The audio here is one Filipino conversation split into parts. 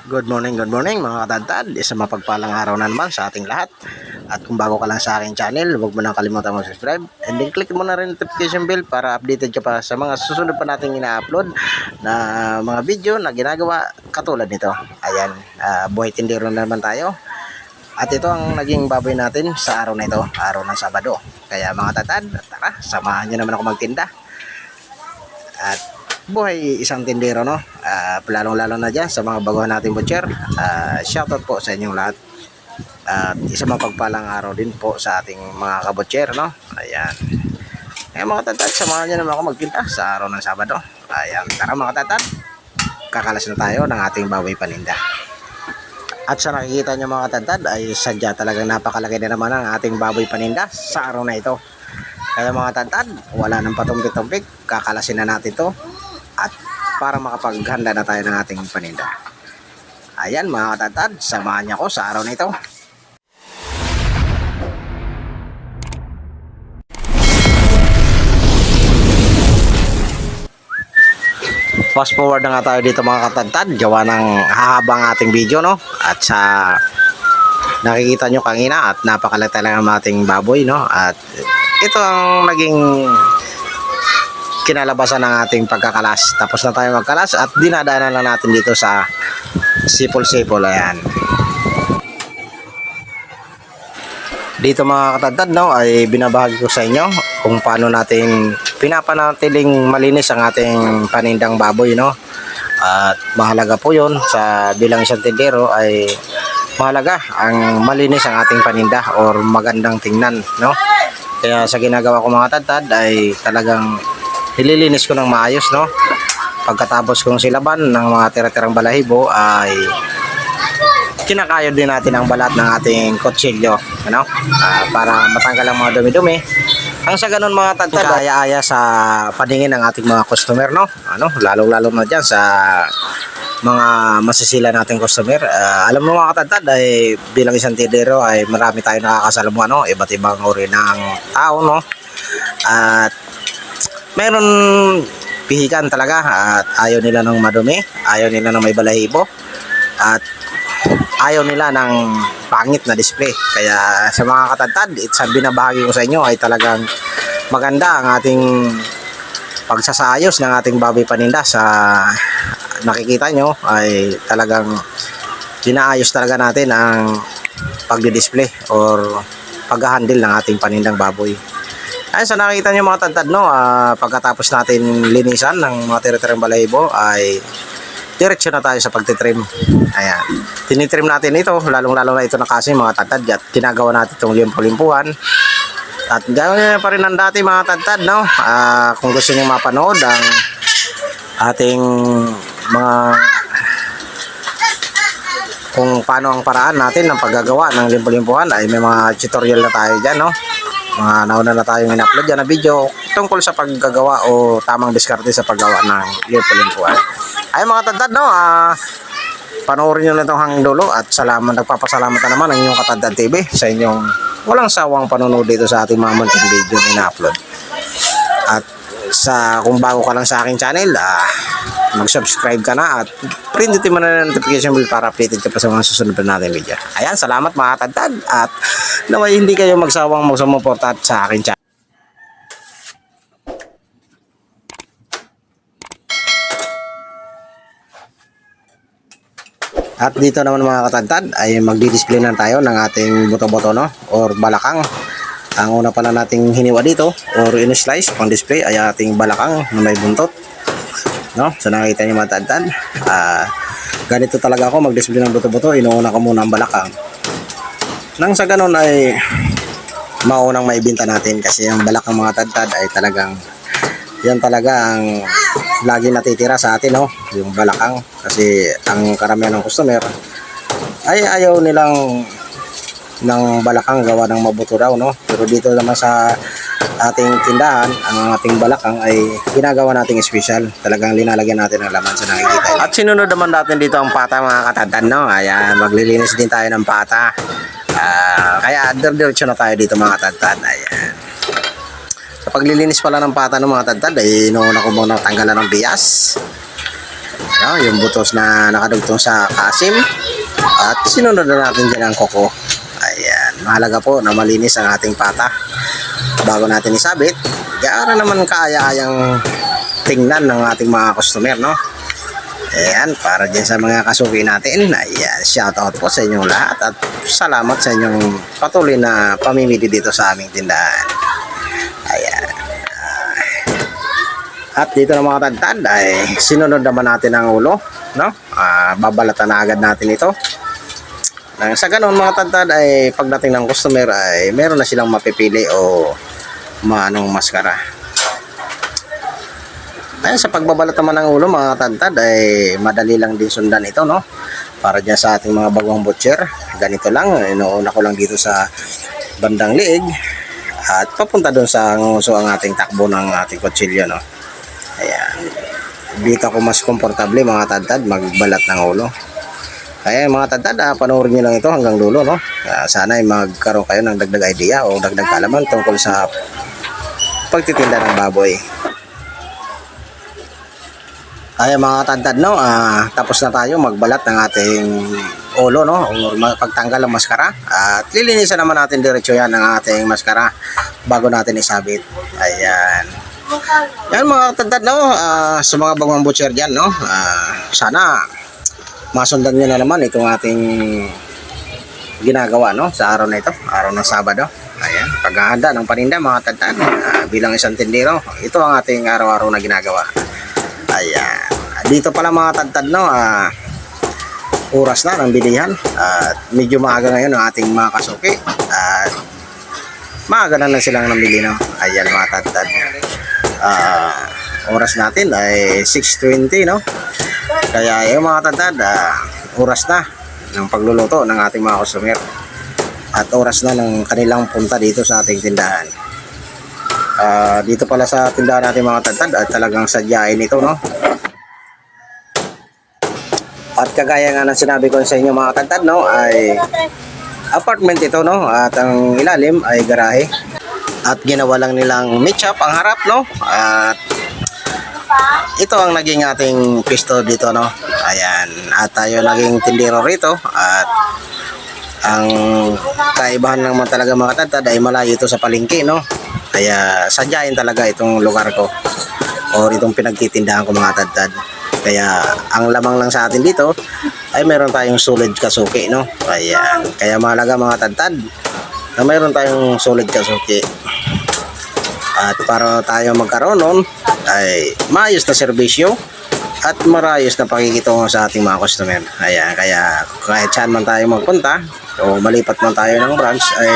Good morning mga katadtad. Isang mapagpalang araw na naman sa ating lahat. At kung bago ka lang sa aking channel, huwag mo nang kalimutan mag-subscribe. And then click mo na rin notification bell para updated ka pa sa mga susunod pa nating ina-upload na mga video na ginagawa katulad nito. Ayan, buhay tindero na naman tayo. At ito ang naging baboy natin sa araw na ito, araw ng Sabado. Kaya mga katadtad, tara, samahan nyo naman ako magtinda. At buhay isang tindero, no? Lalong-lalo na dyan sa mga baguhan nating butcher. Shoutout po sa inyong lahat. At isang mapagpalang araw din po sa ating mga kabutcher, no? Ayan. Ayan mga tatad, samahan nyo naman ako magtinda sa araw ng Sabado. Ayan, tara mga tatad. Kakalas na tayo ng ating baboy paninda. At sa nakikita nyo mga tatad ay sadya talagang napakalaki na naman ang ating baboy paninda sa araw na ito. Kaya mga tatad, wala nang patumpik-tumpik, kakalasin na natin to at para makapaghanda na tayo ng ating paninda. Ayan mga katatad, samahan niyo ako sa araw na ito. Fast forward na nga tayo dito mga katatad, gawa ng hahabang ating video, no? At sa nakikita nyo kanina at napakalaki lang ang ating baboy, no? At ito ang naging kinalabasan ng ating pagkakalas. Tapos na tayo magkalas at dinadaanan lang natin dito sa sipol-sipol. Ayan. Dito mga katadtad, no, ay binabahagi ko sa inyo kung paano natin pinapanatiling malinis ang ating panindang baboy, no. At mahalaga po yun sa bilang isang tindero ay mahalaga ang malinis ang ating paninda or magandang tingnan, no. Kaya sa ginagawa ko mga katadtad ay talagang nililinis ko ng maayos, no. Pagkatapos kong silaban ng mga tira-tirang balahibo ay kinakayod din natin ang balat ng ating kutsilyo, ano? Para matanggal ang mga dumi-dumi. Ang sa ganun mga tatad, kaya-aya sa paningin ng ating mga customer, no? Ano, lalo-lalo na diyan sa mga masisila nating customer. Alam mo mga katadtad ay bilang isang tindero ay marami tayong nakakasalamuha, no? Iba't ibang uri ng tao, no? At meron pihikan talaga at ayaw nila ng madumi, ayaw nila ng may balahibo, at ayaw nila ng pangit na display. Kaya sa mga katadtad, sa binabahagi ko sa inyo ay talagang maganda ang ating pagsasayos ng ating baboy paninda. Sa nakikita nyo ay talagang inaayos talaga natin ang pagdi-display or pag-handle ng ating panindang baboy. Ay, sa nakita nyo mga tadtad, no, pagkatapos natin linisan ng mga tira-tirang balahibo ay diretso na tayo sa pagtitrim. Ayan, tinitrim natin ito, lalong-lalo na ito na kasi mga tadtad, at ginagawa natin itong limpo-limpuhan at gawin pa rin ng dati mga tadtad, no. Kung gusto nyo mapanood ang ating mga kung paano ang paraan natin ng paggagawa ng limpo-limpuhan ay may mga tutorial na tayo dyan, no. Mga nauna na tayong in-upload dyan na video tungkol sa paggagawa o tamang diskarte sa paggawa ng limpo-limpuhan. Ay mga tadtad, no, panoorin nyo na itong hanggang dulo at nagpapasalamat na naman ang inyong Katadtad TV sa inyong walang sawang panonood dito sa ating mga munting video na ina-upload. At kung bago ka lang sa aking channel, mag-subscribe ka na at pindutin mo na yung notification bell para updated ka pa sa mga susunod na natin video. Ayan, salamat mga katadtad at naway hindi kayo magsawang magsumuporta sa aking channel. At dito naman mga katadtad ay magdi-display na tayo ng ating buto-buto, no, or balakang. Ang una pala nating hiniwa dito or in-slice pang display ay ating balakang na may buntot, no. So nakita niyo mga tadtad, ganito talaga ako mag-display ng buto-buto. Inuuna ko muna ang balakang nang sa ganun ay maunang maibenta natin, kasi ang balakang mga tadtad ay talagang yan talaga ang lagi natitira sa atin, no, yung balakang, kasi ang karamihan ng customer ay ayaw nilang ng balakang gawa ng mabuto daw, no. Pero dito naman sa ating tindahan, ang ating balakang ay ginagawa nating special. Talagang linalagyan natin ng laman sa nakikita. At sinunod naman natin dito ang pata mga katadtad, no. Ayan, maglilinis din tayo ng pata. Kaya diretso na tayo dito mga katadtad. Ayan. Sa paglilinis pala ng pata ng mga tadtad ay inuuna ko muna tanggalan ng bias. Yung butos na nakadugtong sa kasim. At sinunod na natin dyan ang koko. Ayan, mahalaga po na malinis ang ating pata bago natin isabit. Gaara naman kaaya-ayang tingnan ng ating mga customer, no? Ayan, para dyan sa mga kasuki natin. Ayan, shoutout po sa inyong lahat at salamat sa inyong patuloy na pamimili dito sa aming tindahan. Ayan. At dito na mga tadtad ay sinunod naman natin ang ulo, no? Babalatan na agad natin ito. Nang sa ganun mga tadtad ay pagdating ng customer ay meron na silang mapipili o maanong maskara. Ayun, sa pagbabalat naman ng ulo mga tadtad ay madali lang din sundan ito, no? Para dyan sa ating mga bagong butcher, ganito lang, inuuna ko lang dito sa bandang liig at papunta doon sa nguso ang ating takbo ng ating kutsilyo, no? Ayan, dito ako mas komportable mga tadtad magbalat ng ulo. Kaya mga tadtad, panoorin nyo lang ito hanggang dulo, no? Sana ay magkaroon kayo ng dagdag idea o dagdag kaalaman tungkol sa pagtitinda ng baboy. Ay mga tadtad, no, tapos na tayo magbalat ng ating ulo, no, o pagtanggal ng maskara. At lilinisan naman natin diretso yan ng ating maskara bago natin isabit. Ayan. Yan mga tadtad, no, sa mga bagong butcher dyan, no, sana masundan nyo na naman itong ating ginagawa, no, sa araw na ito, araw ng Sabado. Ayan, paghahanda ng paninda mga tadtad, bilang isang tindero, ito ang ating araw-araw na ginagawa. Ayan. Dito pala mga tadtad, no, oras na ng bilihan at medyo maaga ngayon ang ating mga kasuki at maaga na lang silang namili, no. Ayan mga tadtad, oras natin ay 6:20, no. Kaya yung mga tadtad, oras na ng pagluluto ng ating mga customer at oras na ng kanilang punta dito sa ating tindahan. Dito pala sa tindahan natin mga tadtad at talagang sadyain ito, no. At kagaya nga ng sinabi ko sa inyo mga tadtad, no, ay apartment ito, no, at ang ilalim ay garahe. At ginawa lang nilang meet shop ang harap, no. At ito ang naging ating pisto dito, no. Ayan, at tayo naging tindero rito at ang kaibahan lang man talaga mga tadtad ay malayo ito sa palengke, no. Kaya sadyain talaga itong lugar ko o itong pinagtitindahan ko mga tadtad. Kaya ang lamang lang sa atin dito ay meron tayong solid kasuki, no. Ayan, kaya mahalaga mga tadtad na meron tayong solid kasuki. At para tayo magkaroon nun ay maayos na serbisyo at marayos na pakikitungo sa ating mga customer. Ayan, kaya kahit saan man tayo magpunta o malipat man tayo ng branch ay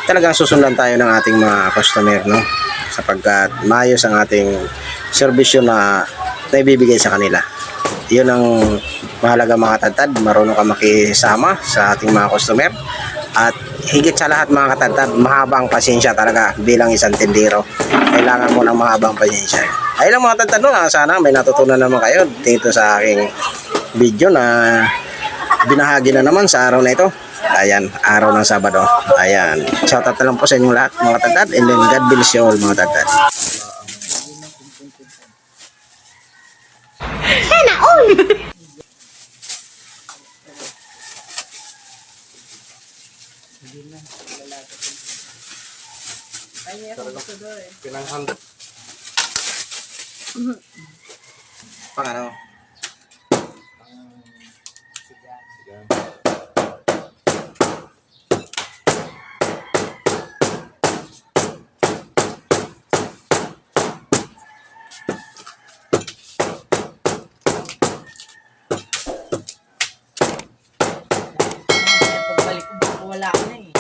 talagang susundan tayo ng ating mga customer, no, sapagkat maayos ang ating serbisyo na ibibigay sa kanila. Yun ang mahalaga mga tadtad, marunong ka makisama sa ating mga customer at higit sa lahat mga katadtad, mahabang pasensya talaga bilang isang tindero. Kailangan mo ng mahabang pasensya. Ay lang mga tadtad, no, sana may natutunan naman kayo dito sa aking video na binahagi na naman sa araw na ito. Ayan, araw ng Sabado. Ayan, shoutout na lang po sa inyong lahat mga tadtad, and then God bless you all mga tadtad. Sana all! Pinanghand pang ano? Pagbalik ko, baka wala ka na eh.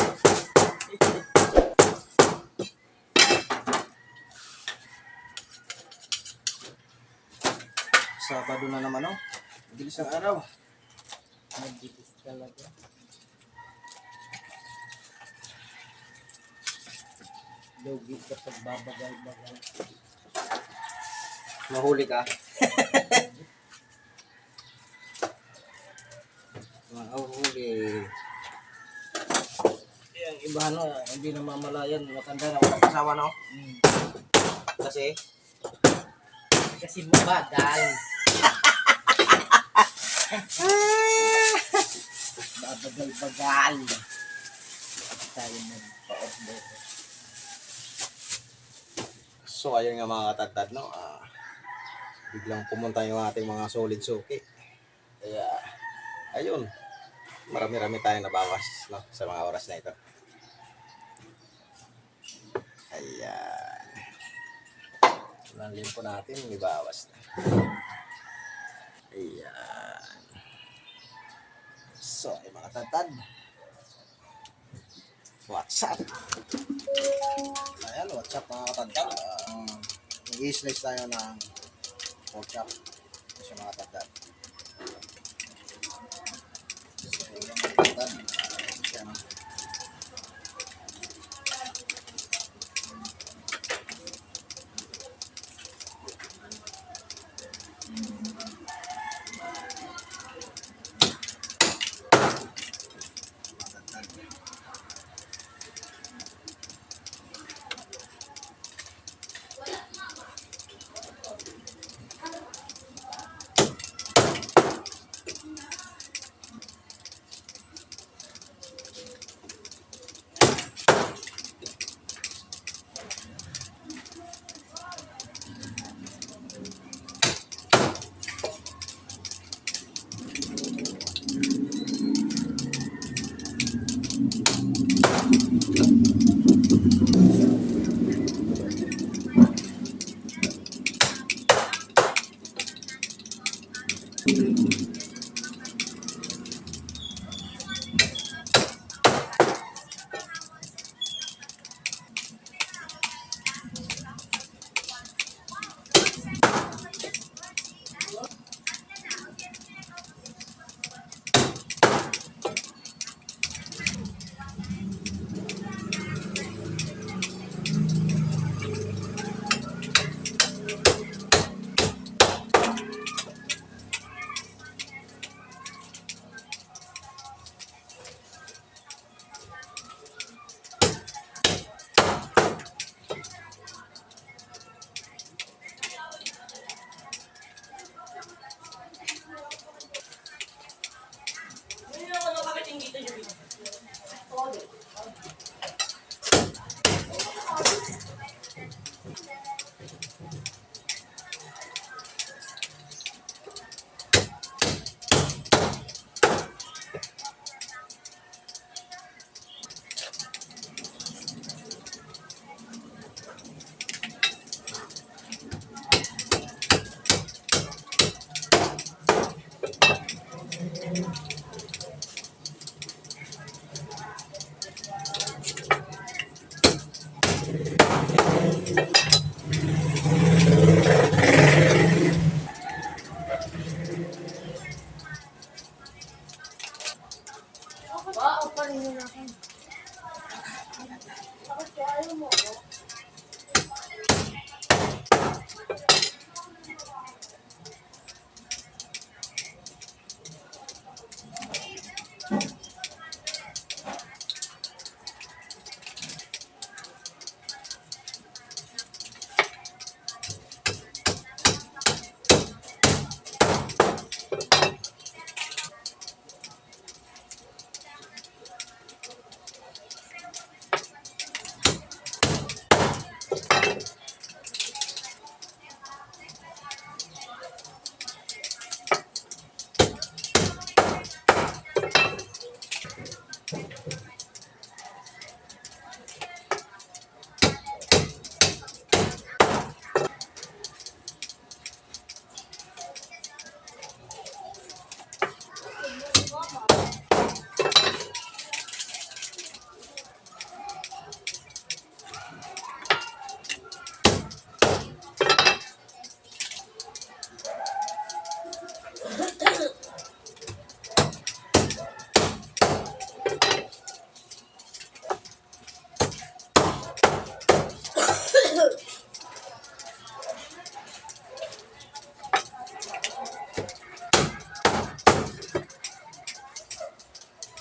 Sabado na naman, oh. Bilis ang araw. Nagbitis talaga. Logi ka pagbabagal-bagal. Mahuli ka. Mahuli. Yung iba hindi na mamalayan. Matanda na walang kasawa, no? Hmm. Kasi Kasi mabagal. Babagal-bagal. Tayo magpa-order. So ayun nga mga katagtad, no? Biglang pumunta yung ating mga solid suki. Kaya ayun, marami-rami tayong nabawas, no, sa mga oras na ito. Ayan. Ang limpo natin, ibawas na. Ayan. So, ay mga katagtad. What's up? Ayan, what's up mga katagtad? Nag-i-slice tayo ng pork chop sa mga katagtad. So, ayan mga katagtad. Ayan.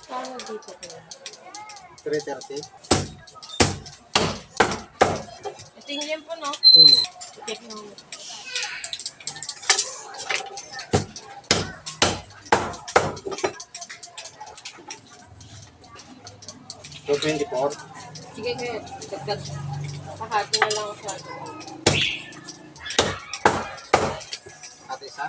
Kano dito ko? 3:30. Ito yung limpo, no? Check mo. 224. Sige kayo, dagdag. Kahati na lang sa atin. At isa.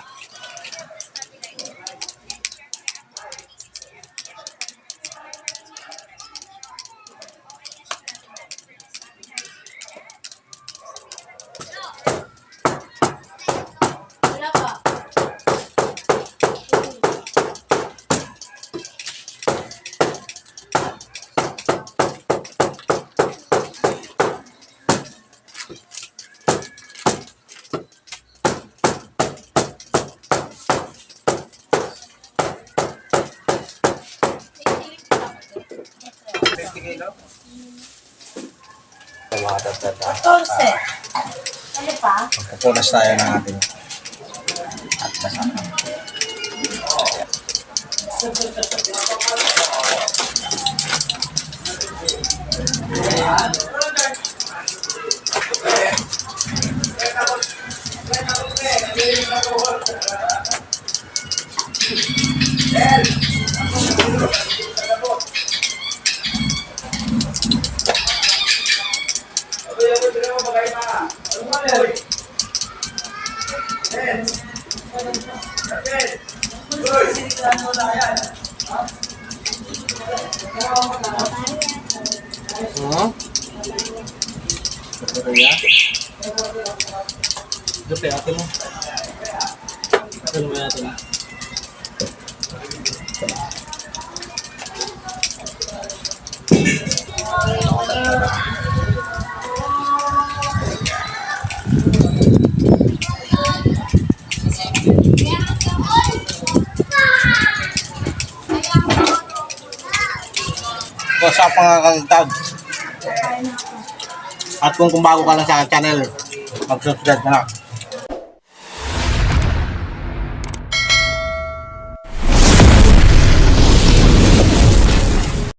Wala pa. Mga dagdag. 14. Ano pa? Magpupunas tayo ng ating at kasama. Ya. Gape atin mo. Atin mo natin. What's up mga kaltag? At kung bago ka lang sa channel, mag-subscribe na.